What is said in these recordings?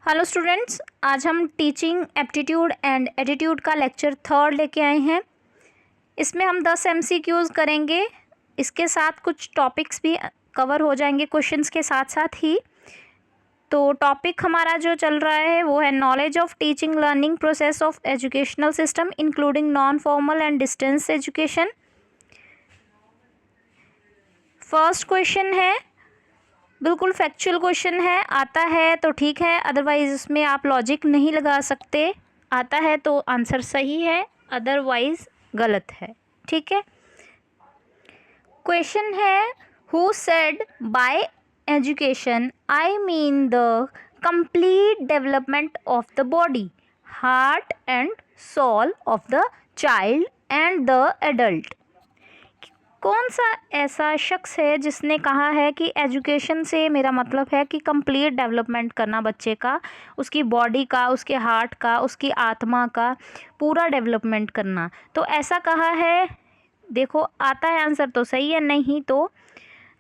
Hello students, आज हम teaching aptitude and attitude का लेक्चर 3 लेके आए हैं। इसमें हम 10 एमसीक्यूज़ करेंगे। इसके साथ कुछ टॉपिक्स भी कवर हो जाएंगे क्वेश्चंस के साथ साथ ही। तो टॉपिक हमारा जो चल रहा है वो है knowledge of teaching learning process of educational system including non formal and distance education. First question है, बिल्कुल फैक्चुअल क्वेश्चन है। आता है तो ठीक है, अदरवाइज इसमें आप लॉजिक नहीं लगा सकते। आता है तो आंसर सही है, अदरवाइज गलत है। ठीक है। क्वेश्चन है, who said by education I mean the complete development of the body, heart and soul of the child and the adult. कौन सा ऐसा शख्स है जिसने कहा है कि एजुकेशन से मेरा मतलब है कि कंप्लीट डेवलपमेंट करना बच्चे का, उसकी बॉडी का, उसके हार्ट का, उसकी आत्मा का पूरा डेवलपमेंट करना। तो ऐसा कहा है। देखो आता है आंसर तो सही है, नहीं तो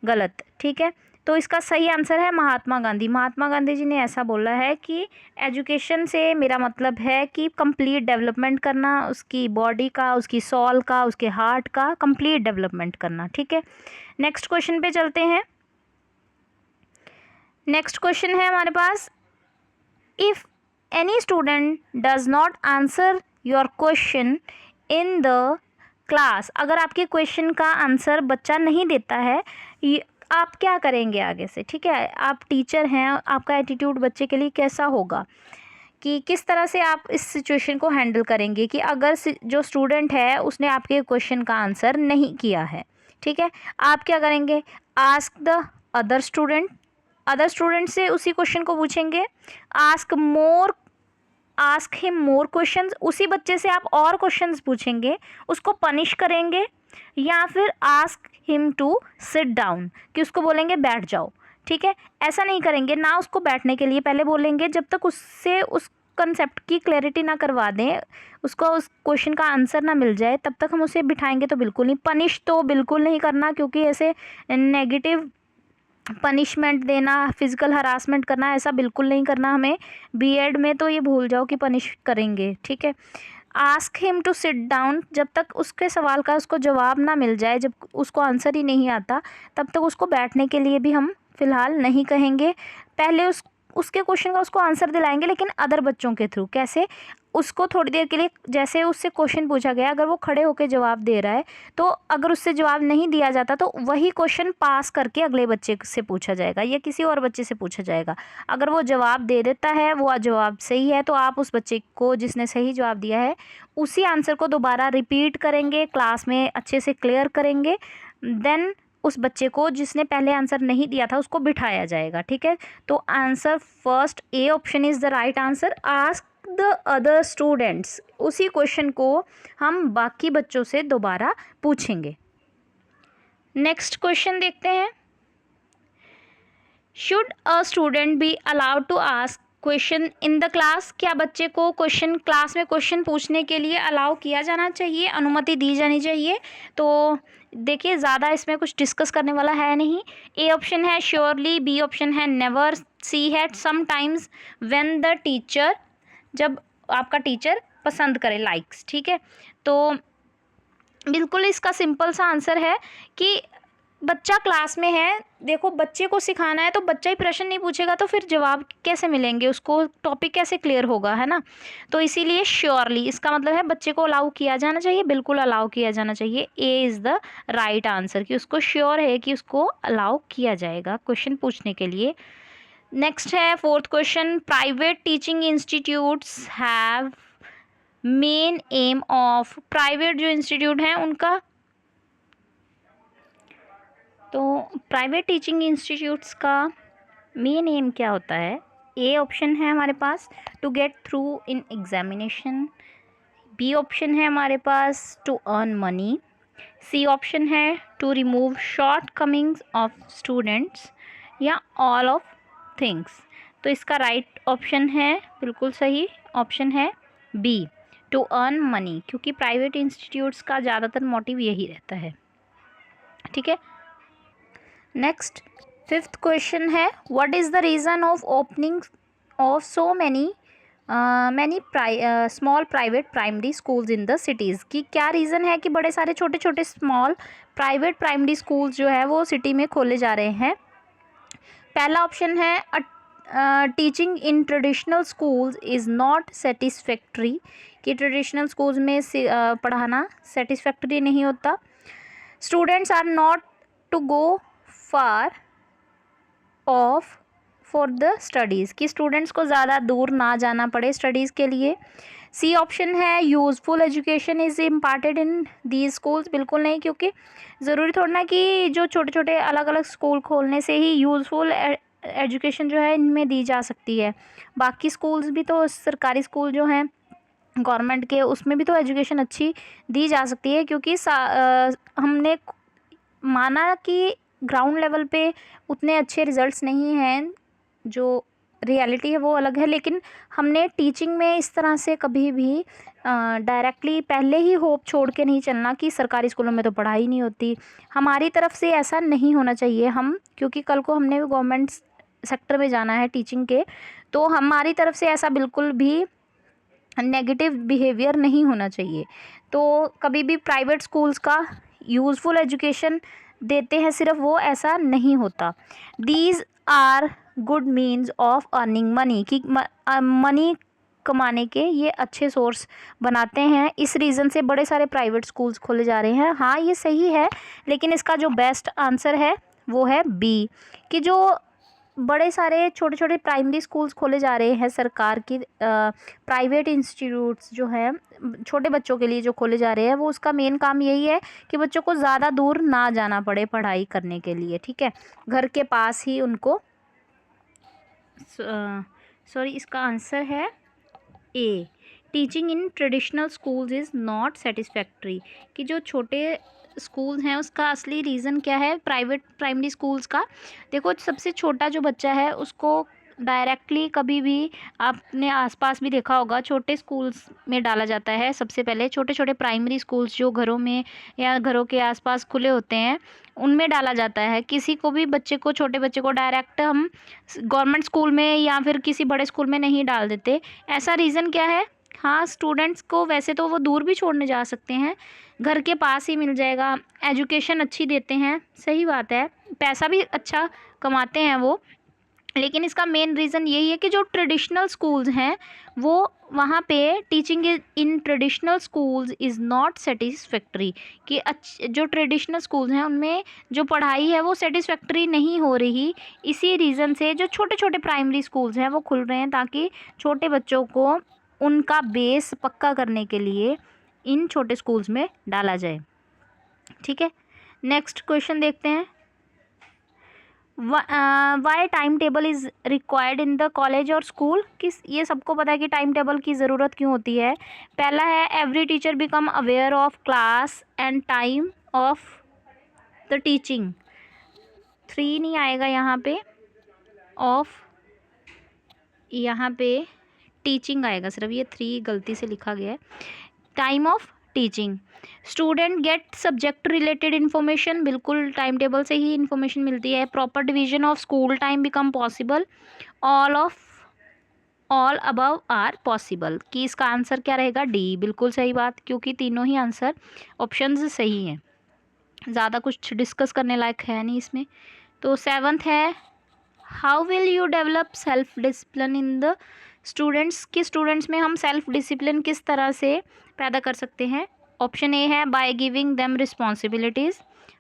गलत। ठीक है। तो इसका सही आंसर है महात्मा गांधी। महात्मा गांधी जी ने ऐसा बोला है कि एजुकेशन से मेरा मतलब है कि कंप्लीट डेवलपमेंट करना, उसकी बॉडी का, उसकी सोल का, उसके हार्ट का कंप्लीट डेवलपमेंट करना। ठीक है। नेक्स्ट क्वेश्चन पे चलते हैं। नेक्स्ट क्वेश्चन है हमारे पास, if any student does not answer your question in the class, अगर आपके क्वेश्चन का आंसर बच्चा नहीं देता है, आप क्या करेंगे आगे से। ठीक है। आप टीचर हैं, आपका एटीट्यूड बच्चे के लिए कैसा होगा, कि किस तरह से आप इस सिचुएशन को हैंडल करेंगे कि अगर जो स्टूडेंट है उसने आपके क्वेश्चन का आंसर नहीं किया है। ठीक है। आप क्या करेंगे, ask the other student, other student से उसी क्वेश्चन को पूछेंगे। आस्क हिम मोर क्वेश्चंस, उसी बच्चे से आप और क्वेश्चंस पूछेंगे, उसको पनिश करेंगे, या फिर ask him to sit down, कि उसको बोलेंगे बैठ जाओ। ठीक है। ऐसा नहीं करेंगे, ना उसको बैठने के लिए पहले बोलेंगे, जब तक उससे उस कंसेप्ट की क्लैरिटी ना करवा दें, उसको उस क्वेश्चन का आंसर ना मिल जाए, तब तक हम उसे बिठाएंगे तो बिल्कुल नहीं। पनिश तो बिल्कुल नहीं करना, क्योंकि ऐसे नेगेटिव पनिशमेंट देना, फिजिकल हरासमेंट करना, ऐसा बिल्कुल नहीं करना हमें। बीएड में तो ये भूल जाओ कि पनिश करेंगे। ठीक है। Ask him to sit down, जब तक उसके सवाल का उसको जवाब ना मिल जाए, जब उसको आंसर ही नहीं आता, तब तक उसको बैठने के लिए भी हम फ़िलहाल नहीं कहेंगे। पहले उसके क्वेश्चन का उसको आंसर दिलाएंगे, लेकिन अदर बच्चों के थ्रू। कैसे, उसको थोड़ी देर के लिए, जैसे उससे क्वेश्चन पूछा गया, अगर वो खड़े होकर जवाब दे रहा है, तो अगर उससे जवाब नहीं दिया जाता तो वही क्वेश्चन पास करके अगले बच्चे से पूछा जाएगा या किसी और बच्चे से पूछा जाएगा। अगर वो जवाब दे देता है, वो जवाब सही है, तो आप उस बच्चे को जिसने सही जवाब दिया है उसी आंसर को दोबारा रिपीट करेंगे, क्लास में अच्छे से क्लियर करेंगे। देन उस बच्चे को जिसने पहले आंसर नहीं दिया था उसको बिठाया जाएगा। ठीक है। तो answer first, A option is the right answer. Ask the other students, उसी क्वेश्चन को हम बाकी बच्चों से दोबारा पूछेंगे। नेक्स्ट क्वेश्चन देखते हैं, should a student be allowed to ask question in the class, क्या बच्चे को क्लास में क्वेश्चन पूछने के लिए अलाउ किया जाना चाहिए, अनुमति दी जानी चाहिए। तो देखिए, ज़्यादा इसमें कुछ डिस्कस करने वाला है नहीं। ए ऑप्शन है श्योरली, बी ऑप्शन है नेवर, सी है समटाइम्स, व्हेन द टीचर, जब आपका टीचर पसंद करे, लाइक्स। ठीक है। तो बिल्कुल इसका सिंपल सा आंसर है कि बच्चा क्लास में है, देखो बच्चे को सिखाना है, तो बच्चा ही प्रश्न नहीं पूछेगा तो फिर जवाब कैसे मिलेंगे, उसको टॉपिक कैसे क्लियर होगा, है ना। तो इसीलिए श्योरली, इसका मतलब है बच्चे को अलाउ किया जाना चाहिए, बिल्कुल अलाउ किया जाना चाहिए। A is the right answer, कि उसको श्योर है कि उसको अलाउ किया जाएगा क्वेश्चन पूछने के लिए। नेक्स्ट है fourth question, private teaching institutes have main aim of, private जो इंस्टीट्यूट हैं उनका, तो प्राइवेट टीचिंग इंस्टीट्यूट्स का मेन एम क्या होता है। ए ऑप्शन है हमारे पास, to get through in examination, B option है हमारे पास, to earn money, C option है to remove shortcomings of students, या ऑल ऑफ थिंग्स। तो इसका राइट ऑप्शन है, बिल्कुल सही ऑप्शन है बी, टू अर्न मनी, क्योंकि प्राइवेट इंस्टीट्यूट्स का ज़्यादातर मोटिव यही रहता है। ठीक है। नेक्स्ट फिफ्थ क्वेश्चन है, what is the reason of opening of so many small private primary schools in the cities, कि क्या रीज़न है कि बड़े सारे छोटे छोटे स्मॉल प्राइवेट प्राइमरी स्कूल्स जो है वो सिटी में खोले जा रहे हैं? पहला ऑप्शन है teaching in traditional schools is not satisfactory, कि ट्रेडिशनल स्कूल्स में पढ़ाना सेटिस्फैक्ट्री नहीं होता। Students are not to go far off for the studies, कि स्टूडेंट्स को ज़्यादा दूर ना जाना पड़े स्टडीज़ के लिए। सी ऑप्शन है useful education is imparted in these schools, बिल्कुल नहीं, क्योंकि ज़रूरी थोड़ा ना कि जो छोटे छोटे अलग अलग स्कूल खोलने से ही यूज़फुल एजुकेशन जो है इनमें दी जा सकती है। बाकी स्कूल्स भी तो, सरकारी स्कूल जो हैं गवर्नमेंट के, उसमें भी तो एजुकेशन अच्छी दी जा सकती है, क्योंकि हमने माना कि ग्राउंड लेवल पे उतने अच्छे रिजल्ट्स नहीं हैं, जो रियलिटी है वो अलग है, लेकिन हमने टीचिंग में इस तरह से कभी भी डायरेक्टली पहले ही होप छोड़ के नहीं चलना कि सरकारी स्कूलों में तो पढ़ाई नहीं होती। हमारी तरफ से ऐसा नहीं होना चाहिए, हम क्योंकि कल को हमने भी गवर्नमेंट सेक्टर में जाना है टीचिंग के, तो हमारी तरफ से ऐसा बिल्कुल भी नेगेटिव बिहेवियर नहीं होना चाहिए। तो कभी भी प्राइवेट स्कूल्स का यूज़फुल एजुकेशन देते हैं सिर्फ वो, ऐसा नहीं होता। These are good means of earning money, कि मनी कमाने के ये अच्छे सोर्स बनाते हैं, इस रीज़न से बड़े सारे प्राइवेट स्कूल्स खोले जा रहे हैं। हाँ, ये सही है, लेकिन इसका जो बेस्ट आंसर है वो है बी, कि जो बड़े सारे छोटे छोटे प्राइमरी स्कूल्स खोले जा रहे हैं सरकार की, प्राइवेट इंस्टीट्यूट्स जो हैं छोटे बच्चों के लिए जो खोले जा रहे हैं, वो उसका मेन काम यही है कि बच्चों को ज़्यादा दूर ना जाना पड़े पढ़ाई करने के लिए, ठीक है, घर के पास ही उनको। सॉरी, इसका आंसर है A, teaching in traditional schools is not satisfactory, कि जो छोटे स्कूल्स हैं उसका असली रीज़न क्या है प्राइवेट प्राइमरी स्कूल्स का। देखो, सबसे छोटा जो बच्चा है उसको डायरेक्टली कभी भी आपने आसपास भी देखा होगा छोटे स्कूल्स में डाला जाता है। सबसे पहले छोटे छोटे प्राइमरी स्कूल्स जो घरों में या घरों के आसपास खुले होते हैं उनमें डाला जाता है। किसी को भी बच्चे को, छोटे बच्चे को डायरेक्ट हम गवर्नमेंट स्कूल में या फिर किसी बड़े स्कूल में नहीं डाल देते। ऐसा रीज़न क्या है? हाँ, स्टूडेंट्स को वैसे तो वो दूर भी छोड़ने जा सकते हैं, घर के पास ही मिल जाएगा, एजुकेशन अच्छी देते हैं, सही बात है, पैसा भी अच्छा कमाते हैं वो, लेकिन इसका मेन रीज़न यही है कि जो ट्रेडिशनल स्कूल्स हैं वो वहाँ पे teaching in traditional schools is not satisfactory, कि जो ट्रेडिशनल स्कूल्स हैं उनमें जो पढ़ाई है वो सेटिस्फैक्ट्री नहीं हो रही। इसी रीज़न से जो छोटे छोटे प्राइमरी स्कूल्स हैं वो खुल रहे हैं, ताकि छोटे बच्चों को उनका बेस पक्का करने के लिए इन छोटे स्कूल्स में डाला जाए, ठीक है। नेक्स्ट क्वेश्चन देखते हैं। Why time table is required in the college और स्कूल, किस, ये सबको पता है कि टाइम टेबल की ज़रूरत क्यों होती है। पहला है every teacher become aware of class and time of the teaching, 3 नहीं आएगा यहाँ पे, ऑफ, यहाँ पे टीचिंग आएगा सिर्फ, ये 3 गलती से लिखा गया है। Time of teaching, student get subject related information, बिल्कुल टाइम टेबल से ही इन्फॉर्मेशन मिलती है। Proper division of school time become possible, all above are possible, कि इसका आंसर क्या रहेगा? डी, बिल्कुल सही बात, क्योंकि तीनों ही आंसर ऑप्शंस सही हैं, ज़्यादा कुछ डिस्कस करने लायक है नहीं इसमें। तो 7th है how will you develop self discipline in the students, कि स्टूडेंट्स में हम सेल्फ डिसिप्लिन किस तरह से पैदा कर सकते हैं। ऑप्शन ए है by giving them responsibilities,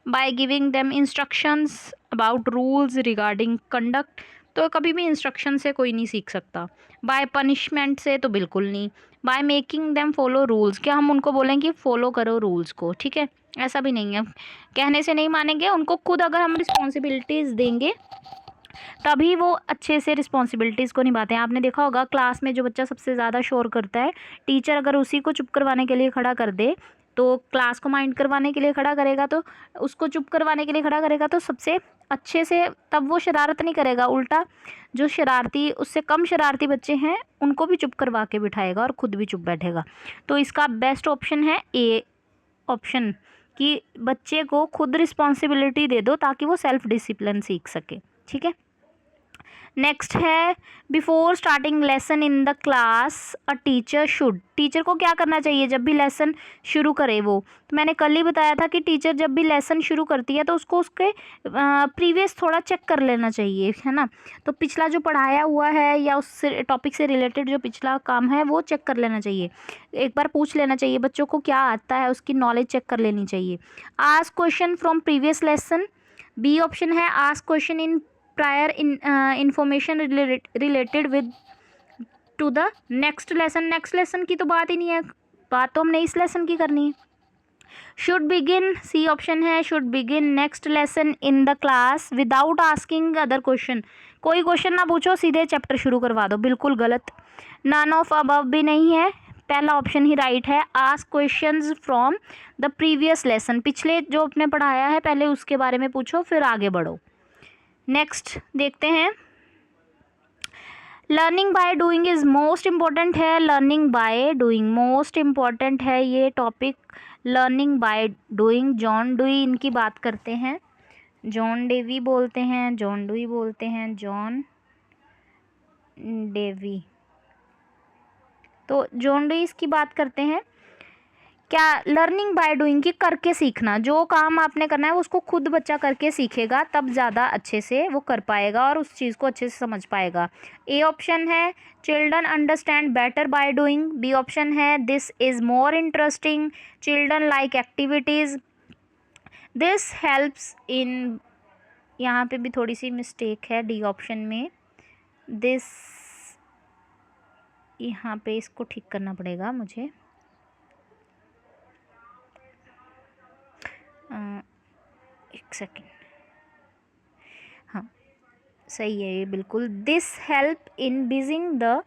by giving them instructions about rules regarding conduct, तो कभी भी इंस्ट्रक्शन से कोई नहीं सीख सकता। बाय पनिशमेंट से तो बिल्कुल नहीं। By making them follow rules, क्या हम उनको बोलें कि फॉलो करो रूल्स को, ठीक है, ऐसा भी नहीं है, कहने से नहीं मानेंगे। उनको खुद अगर हम रिस्पॉन्सिबिलिटीज़ देंगे तभी वो अच्छे से रिस्पॉन्सिबिलिटीज़ को निभाते हैं। आपने देखा होगा क्लास में जो बच्चा सबसे ज़्यादा शोर करता है, टीचर अगर उसी को चुप करवाने के लिए खड़ा कर दे, तो क्लास को माइंड करवाने के लिए खड़ा करेगा, तो उसको चुप करवाने के लिए खड़ा करेगा तो सबसे अच्छे से तब वो शरारत नहीं करेगा, उल्टा जो शरारती, उससे कम शरारती बच्चे हैं उनको भी चुप करवा के बिठाएगा और ख़ुद भी चुप बैठेगा। तो इसका बेस्ट ऑप्शन है ए ऑप्शन, कि बच्चे को खुद रिस्पॉन्सिबिलिटी दे दो ताकि वो सेल्फ डिसिप्लिन सीख सके, ठीक है। नेक्स्ट है before starting lesson in the class a teacher should, teacher को क्या करना चाहिए जब भी लेसन शुरू करे वो। तो मैंने कल ही बताया था कि टीचर जब भी लेसन शुरू करती है तो उसको उसके प्रीवियस थोड़ा चेक कर लेना चाहिए, है ना। तो पिछला जो पढ़ाया हुआ है या उस टॉपिक से रिलेटेड जो पिछला काम है वो चेक कर लेना चाहिए, एक बार पूछ लेना चाहिए बच्चों को क्या आता है, उसकी नॉलेज चेक कर लेनी चाहिए। Ask question from previous lesson, B option है ask question in prior information related with to the next lesson. Next lesson की तो बात ही नहीं है, बात तो हमने इस लेसन की करनी है। शुड बिगिन, सी ऑप्शन है should begin next lesson in the class without asking other question, कोई क्वेश्चन ना पूछो सीधे चैप्टर शुरू करवा दो, बिल्कुल गलत। नन ऑफ अबव भी नहीं है, पहला ऑप्शन ही राइट है। Ask questions from the previous lesson, पिछले जो आपने पढ़ाया है पहले उसके बारे में पूछो फिर आगे बढ़ो। नेक्स्ट देखते हैं, learning by doing is most important है, learning by doing most important है ये topic, learning by doing. John Dewey इनकी बात करते हैं, जॉन डेवी बोलते हैं, जॉन डुई बोलते हैं, जॉन डेवी। तो जॉन डुई इसकी बात करते हैं, क्या लर्निंग बाय डूइंग की करके सीखना, जो काम आपने करना है उसको खुद बच्चा करके सीखेगा तब ज़्यादा अच्छे से वो कर पाएगा और उस चीज़ को अच्छे से समझ पाएगा। ए ऑप्शन है children understand better by doing, B option है this is more interesting, children like activities, this helps in, यहाँ पे भी थोड़ी सी मिस्टेक है डी ऑप्शन में, दिस, यहाँ पे इसको ठीक करना पड़ेगा मुझे, एक सेकेंड, हाँ सही है ये बिल्कुल। This help in Beijing the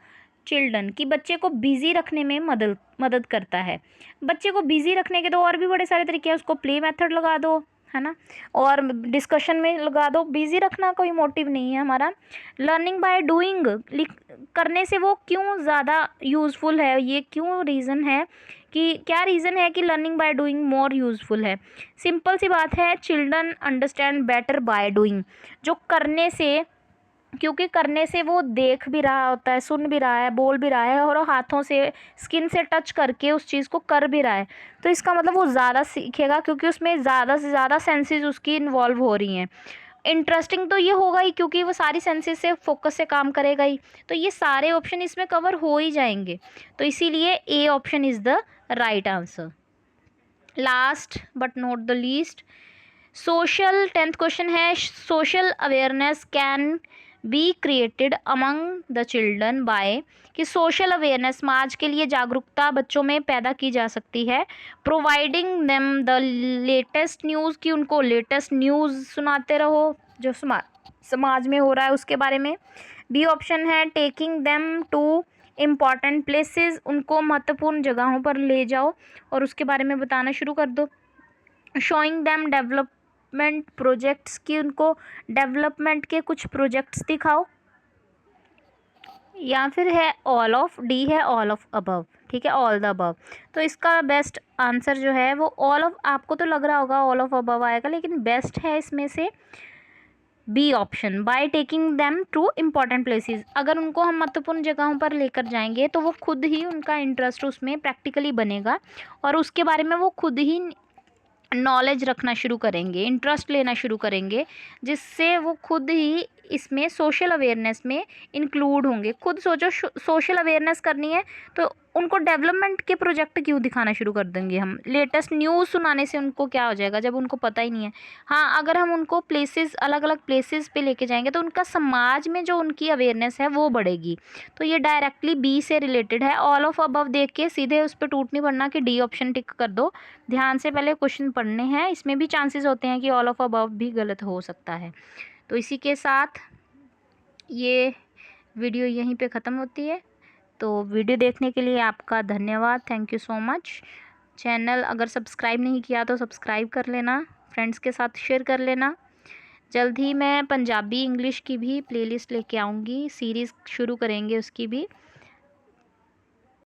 children, कि बच्चे को बिज़ी रखने में मदद करता है। बच्चे को बिज़ी रखने के तो और भी बड़े सारे तरीके हैं, उसको प्ले मेथड लगा दो, है ना, और डिस्कशन में लगा दो, बिज़ी रखना कोई मोटिव नहीं है हमारा। लर्निंग बाय डूइंग करने से वो क्यों ज़्यादा यूज़फुल है, ये क्यों रीज़न है कि क्या रीज़न है कि learning by doing more useful है। सिंपल सी बात है, children understand better by doing, जो करने से, क्योंकि करने से वो देख भी रहा होता है, सुन भी रहा है, बोल भी रहा है और हाथों से स्किन से टच करके उस चीज़ को कर भी रहा है, तो इसका मतलब वो ज़्यादा सीखेगा क्योंकि उसमें ज़्यादा से ज़्यादा सेंसेस उसकी इन्वॉल्व हो रही हैं। इंटरेस्टिंग तो ये होगा ही क्योंकि वो सारी सेंसेस से फोकस से काम करेगा ही, तो ये सारे ऑप्शन इसमें कवर हो ही जाएंगे, तो इसीलिए A option is the right answer. Last but not the least, social, 10th question है, social awareness can be created among the children by, कि सोशल अवेयरनेस, समाज के लिए जागरूकता बच्चों में पैदा की जा सकती है, providing them the latest news, कि उनको लेटेस्ट न्यूज़ सुनाते रहो जो समाज में हो रहा है उसके बारे में। बी ऑप्शन है taking them to important places, उनको महत्वपूर्ण जगहों पर ले जाओ और उसके बारे में बताना शुरू कर दो। शोइंग देम डेवलपमेंट प्रोजेक्ट्स, की उनको डेवलपमेंट के कुछ प्रोजेक्ट्स दिखाओ, या फिर है ऑल ऑफ, डी है ऑल ऑफ अबव, ठीक है, ऑल द अबव। तो इसका बेस्ट आंसर जो है वो ऑल ऑफ, आपको तो लग रहा होगा ऑल ऑफ अबव आएगा लेकिन बेस्ट है इसमें से B option, by taking them to important places. अगर उनको हम महत्वपूर्ण जगहों पर लेकर जाएंगे तो वो खुद ही, उनका इंटरेस्ट उसमें प्रैक्टिकली बनेगा और उसके बारे में वो खुद ही नॉलेज रखना शुरू करेंगे, इंटरेस्ट लेना शुरू करेंगे, जिससे वो खुद ही इसमें सोशल अवेयरनेस में इंक्लूड होंगे। खुद सोचो, सोशल अवेयरनेस करनी है तो उनको डेवलपमेंट के प्रोजेक्ट क्यों दिखाना शुरू कर देंगे हम, लेटेस्ट न्यूज़ सुनाने से उनको क्या हो जाएगा जब उनको पता ही नहीं है। हाँ, अगर हम उनको प्लेसेस, अलग अलग प्लेसेस पे लेके जाएंगे तो उनका समाज में जो उनकी अवेयरनेस है वो बढ़ेगी। तो ये डायरेक्टली बी से रिलेटेड है। ऑल ऑफ अबव देख के सीधे उस पर टूट नहीं पड़ना कि डी ऑप्शन टिक कर दो, ध्यान से पहले क्वेश्चन पढ़ने हैं, इसमें भी चांसेस होते हैं कि ऑल ऑफ अबव भी गलत हो सकता है। तो इसी के साथ ये वीडियो यहीं पे ख़त्म होती है। तो वीडियो देखने के लिए आपका धन्यवाद, thank you so much. Channel अगर सब्सक्राइब नहीं किया तो सब्सक्राइब कर लेना, फ्रेंड्स के साथ शेयर कर लेना। जल्द ही मैं पंजाबी इंग्लिश की भी प्लेलिस्ट लेके आऊँगी, सीरीज़ शुरू करेंगे उसकी भी।